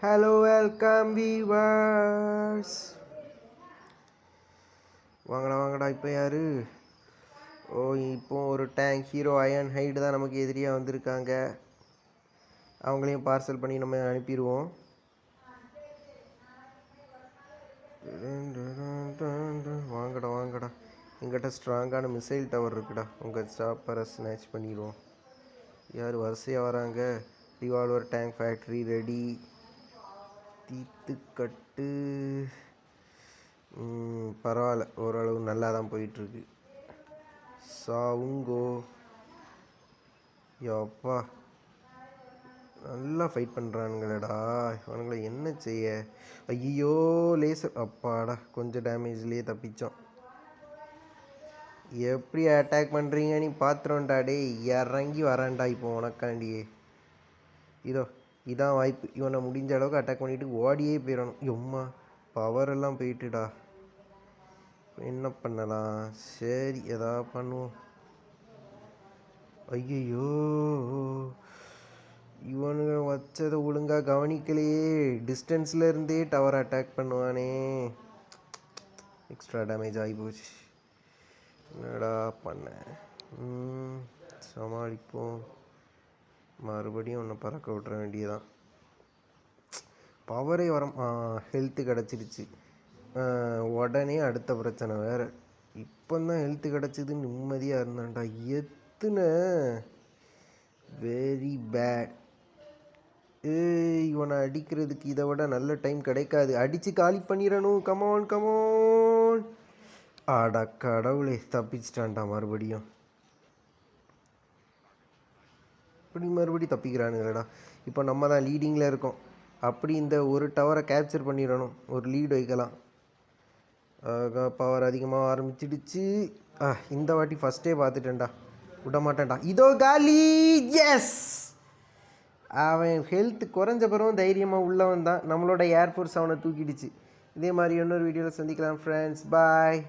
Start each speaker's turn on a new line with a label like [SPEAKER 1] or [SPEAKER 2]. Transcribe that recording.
[SPEAKER 1] Hello welcome viewers. வாங்கடா இப்போ யாரு? இப்போ ஒரு டேங்க் ஹீரோ அயன் ஹைடு தான் நமக்கு எதிரியாக வந்திருக்காங்க. அவங்களையும் பார்சல் பண்ணி நம்ம அனுப்பிடுவோம். வாங்கடா எங்கிட்ட ஸ்ட்ராங்கான மிசைல் டவர் இருக்குடா. உங்கள் சாப்பரை ஸ்நாச் பண்ணிடுவோம். யார் வரிசையாக வராங்க? Revolver tank factory ready. தீத்துக்கட்டு பரவாயில்ல, ஓரளவு நல்லா தான் போயிட்டுருக்கு. சாவுங்கோ யோப்பா, நல்லா ஃபைட் பண்ணுறானுங்களேடா. அவனுங்களை என்ன செய்ய? ஐயோ லேசர், அப்பாடா கொஞ்சம் டேமேஜ்லேயே தப்பித்தோம். எப்படி அட்டாக் பண்ணுறீங்க நீ பார்த்துறோண்டா. டே இறங்கி வரேன்டா இப்போ உனக்காண்டியே. இதான் வாய்ப்பு. இவனை முடிஞ்ச அளவுக்கு அட்டாக் பண்ணிவிட்டு ஓடியே போயிடணும். எம்மா பவரெல்லாம் போயிட்டுடா. என்ன பண்ணலாம்? சரி எதாவது பண்ணுவோம். ஐயோ இவனுங்க வச்சதை ஒழுங்காக கவனிக்கலையே. டிஸ்டன்ஸில் இருந்தே டவர் அட்டாக் பண்ணுவானே. எக்ஸ்ட்ரா டேமேஜ் ஆகி போச்சு. என்னடா பண்ண? சமாளிப்போம். மறுபடியும் ஒன்று பறக்க விட்ற வேண்டியதான். பவரே ஹெல்த்து கிடச்சிருச்சு. உடனே அடுத்த பிரச்சனை வேறு. இப்போ தான் ஹெல்த்து கிடச்சிது, நிம்மதியாக இருந்தான்டா. எத்தனை வெரி பேட். இவனை அடிக்கிறதுக்கு இதை விட நல்ல டைம் கிடைக்காது. அடித்து காலி பண்ணிடணும். கமான். ஆடா கடவுளே, தப்பிச்சிட்டான்டா. மறுபடியும் தப்பிக்கிறானுங்களேடா. இப்போ நம்ம தான் லீடிங்கில் இருக்கோம். அப்படி இந்த ஒரு டவரை கேப்சர் பண்ணிடணும். ஒரு லீடு வைக்கலாம். பவர் அதிகமாக ஆரம்பிச்சிடுச்சு. இந்த வாட்டி ஃபஸ்ட்டே பார்த்துட்டேன்டா, விட மாட்டேன்டா. இதோ காலி. எஸ், அவன் ஹெல்த் குறைஞ்ச பிறகும் தைரியமாக உள்ளவன் தான். நம்மளோட ஏர்ஃபோர்ஸ் அவனை தூக்கிடுச்சு. இதே மாதிரி இன்னொரு வீடியோவில் சந்திக்கலாம் ஃப்ரெண்ட்ஸ். பாய்.